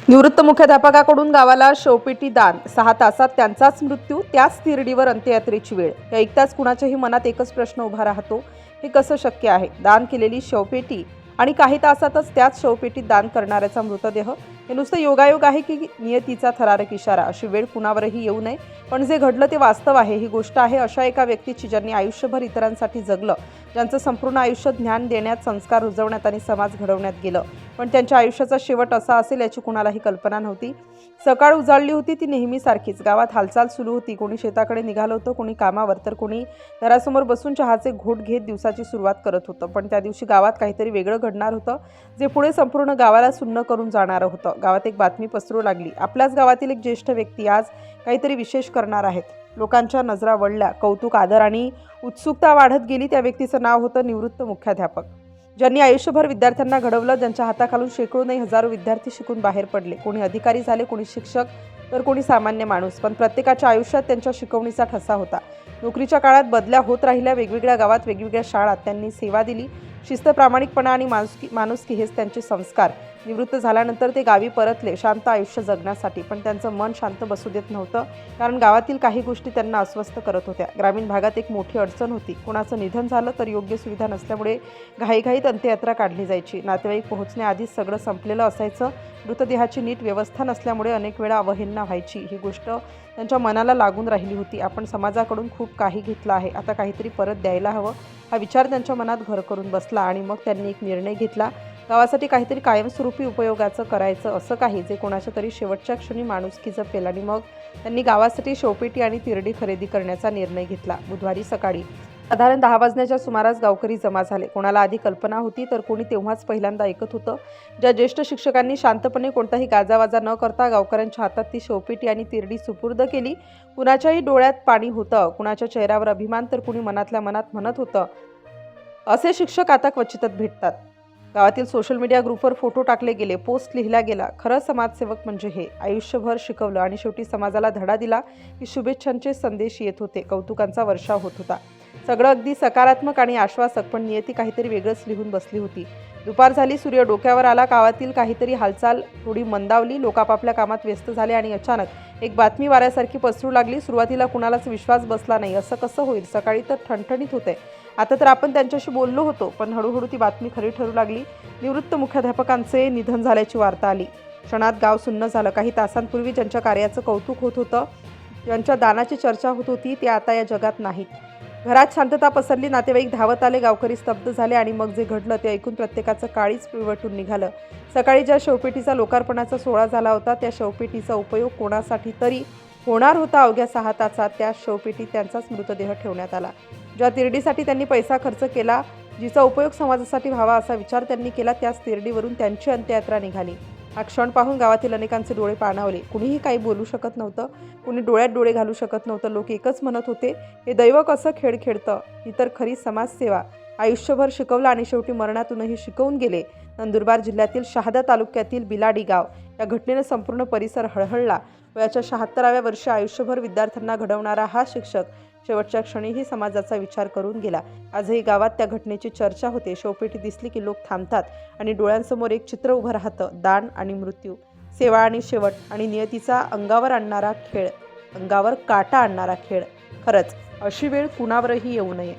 निवृत्त मुख्याध्यापकाकडून गावाला शवपेटी दान, 6 तासात त्यांचाच मृत्यू, त्याच तिरडीवर अंत्ययात्रेची वेळ. हे ऐकताच कुणाच्याही मनात एकच प्रश्न उभा राहतो, हे कसं शक्य आहे? दान केलेली शवपेटी आणि काही तासातच त्याच शवपेटीत दान करणाऱ्याचा मृतदेह, हे नुसतं योगायोग आहे की नियतीचा थरारक इशारा? अशी वेळ कुणावरही येऊ नये, पण जे घडलं ते वास्तव आहे. ही गोष्ट आहे अशा एका व्यक्तीची, ज्यांनी आयुष्यभर इतरांसाठी जगलं, ज्यांचं संपूर्ण आयुष्य ज्ञान देण्यात, संस्कार रुजवण्यात आणि समाज घडवण्यात गेलं. पण त्यांच्या आयुष्याचा शेवट असा असेल याची कुणालाही कल्पना नव्हती. सकाळ उजाडली होती, ती नेहमीसारखीच. गावात हालचाल सुरू होती. कोणी शेताकडे निघालं होतं, कोणी कामावर, तर कोणी घरासमोर बसून चहाचे घोट घेत दिवसाची सुरुवात करत होतं. पण त्या दिवशी गावात काहीतरी वेगळं घडणार होतं, जे पुढे संपूर्ण गावाला सुन्न करून जाणारं होतं. गावात एक बातमी पसरू लागली. आपल्याच गावातील एक ज्येष्ठ व्यक्ती आज काहीतरी विशेष करणार आहेत. लोकांच्या नजरा वळल्या. कौतुक, आदर आणि उत्सुकता वाढत गेली. त्या व्यक्तीचं नाव होतं निवृत्त मुख्याध्यापक, ज्यांनी आयुष्यभर विद्यार्थ्यांना घडवलं, ज्यांच्या हाताखालून शेकडो नाही हजारो विद्यार्थी शिकून बाहेर पडले. कोणी अधिकारी झाले, कोणी शिक्षक, तर कोणी सामान्य माणूस. पण प्रत्येकाच्या आयुष्यात त्यांच्या शिकवणीचा ठसा होता. नोकरीच्या काळात बदल्या होत राहिल्या. वेगवेगळ्या गावात, वेगवेगळ्या शाळात त्यांनी सेवा दिली. शिस्त, प्रामाणिकपणा आणि माणुसकी हेच त्यांचे संस्कार. निवृत्त झाल्यानंतर ते गावी परतले, शांत आयुष्य जगण्यासाठी. पण त्यांचं मन शांत बसू देत नव्हतं, कारण गावातील काही गोष्टी त्यांना अस्वस्थ करत होत्या. ग्रामीण भागात एक मोठी अडचण होती. कोणाचं निधन झालं तर योग्य सुविधा नसल्यामुळे घाईघाईत अंत्ययात्रा काढली जायची. नातेवाईक पोहोचण्याआधीच सगळं संपलेलं असायचं. मृतदेहाची नीट व्यवस्था नसल्यामुळे अनेक वेळा अवहेलना व्हायची. ही गोष्ट त्यांच्या मनाला लागून राहिली होती. आपण समाजाकडून खूप काही घेतलं आहे, आता काहीतरी परत द्यायला हवं, हा विचार त्यांच्या मनात घर करून बसला. आणि मग त्यांनी एक निर्णय घेतला. गावासाठी काहीतरी कायमस्वरूपी उपयोगाचं करायचं, असं काही जे कोणाच्या तरी शेवटच्या क्षणी माणुसकी जपेल. आणि मग त्यांनी गावासाठी शवपेटी आणि तिरडी खरेदी करण्याचा निर्णय घेतला. बुधवारी सकाळी साधारण 10 वाजण्याच्या सुमारास गावकरी जमा झाले. कोणाला आधी कल्पना होती, तर कोणी तेव्हाच पहिल्यांदा ऐकत होतं. ज्या ज्येष्ठ शिक्षकांनी शांतपणे कोणताही गाजावाजा न करता गावकऱ्यांच्या हातात ती शवपेटी आणि तिरडी सुपूर्द केली. कुणाच्याही डोळ्यात पाणी होतं, कुणाच्या चेहऱ्यावर अभिमान, तर कुणी मनातल्या मनात म्हणत होतं, असे शिक्षक आता क्वचितच भेटतात. गावातील सोशल मीडिया ग्रुपवर फोटो टाकले गेले, पोस्ट लिहिला गेला. खरं समाजसेवक म्हणजे हे. आयुष्यभर शिकवलं आणि शेवटी समाजाला धडा दिला, की शुभेच्छांचे संदेश येत होते, कौतुकांचा वर्षाव होत होता. सगळं अगदी सकारात्मक आणि आश्वासक, पण नियती काहीतरी वेगळंच लिहून बसली होती. दुपार झाली, सूर्य डोक्यावर आला. गावातील काहीतरी हालचाल थोडी मंदावली. लोक आपापल्या कामात व्यस्त झाले आणि अचानक एक बातमी वाऱ्यासारखी पसरू लागली. सुरुवातीला कुणालाच विश्वास बसला नाही. असं कसं होईल? सकाळी तर ठणठणीत होते, आता तर आपण त्यांच्याशी बोललो होतो. पण हळूहळू ती बातमी खरी ठरू लागली. निवृत्त मुख्याध्यापकांचे निधन झाल्याची वार्ता आली. क्षणात गाव सुन्न झालं. काही तासांपूर्वी ज्यांच्या कार्याचं कौतुक होत होतं, ज्यांच्या दानाची चर्चा होत होती, ते आता या जगात नाहीत. घरात शांतता पसरली. नातेवाईक धावत आले. गावकरी स्तब्ध झाले. आणि मग जे घडलं ते ऐकून प्रत्येकाचं काळीच पिळवटून निघालं. सकाळी ज्या शवपेटीचा लोकार्पणाचा सोहळा झाला होता, त्या शवपेटीचा उपयोग कोणासाठी तरी होणार होता. अवघ्या 6 तासात त्या शवपेटीत त्यांचाच मृतदेह ठेवण्यात आला. ज्या तिरडीसाठी त्यांनी पैसा खर्च केला, जिचा उपयोग समाजासाठी व्हावा असा विचार त्यांनी केला, त्याच तिरडीवरून त्यांची अंत्ययात्रा निघाली. हा क्षण पाहून गावातील अनेकांचे डोळे पाणावले. कुणीही काही बोलू शकत नव्हतं, कुणी डोळ्यात डोळे घालू शकत नव्हतं. लोक एकच म्हणत होते, हे दैव कसं खेळ खेळतं? ही तर खरी समाजसेवा. आयुष्यभर शिकवलं आणि शेवटी मरणातूनही शिकवून गेले. नंदुरबार जिल्ह्यातील शहादा तालुक्यातील बिलाडी गाव. या घटनेने संपूर्ण परिसर हळहळला. वयाच्या 76व्या वर्षी आयुष्यभर विद्यार्थ्यांना घडवणारा हा शिक्षक शेवटच्या क्षणीही समाजाचा विचार करून गेला. आजही गावात त्या घटनेची चर्चा होते. शवपेटी दिसली की लोक थांबतात आणि डोळ्यांसमोर एक चित्र उभं राहतं, दान आणि मृत्यू, सेवा आणि शेवट, आणि नियतीचा अंगावर आणणारा खेळ, अंगावर काटा आणणारा खेळ. खरंच अशी वेळ कुणावरही येऊ नये.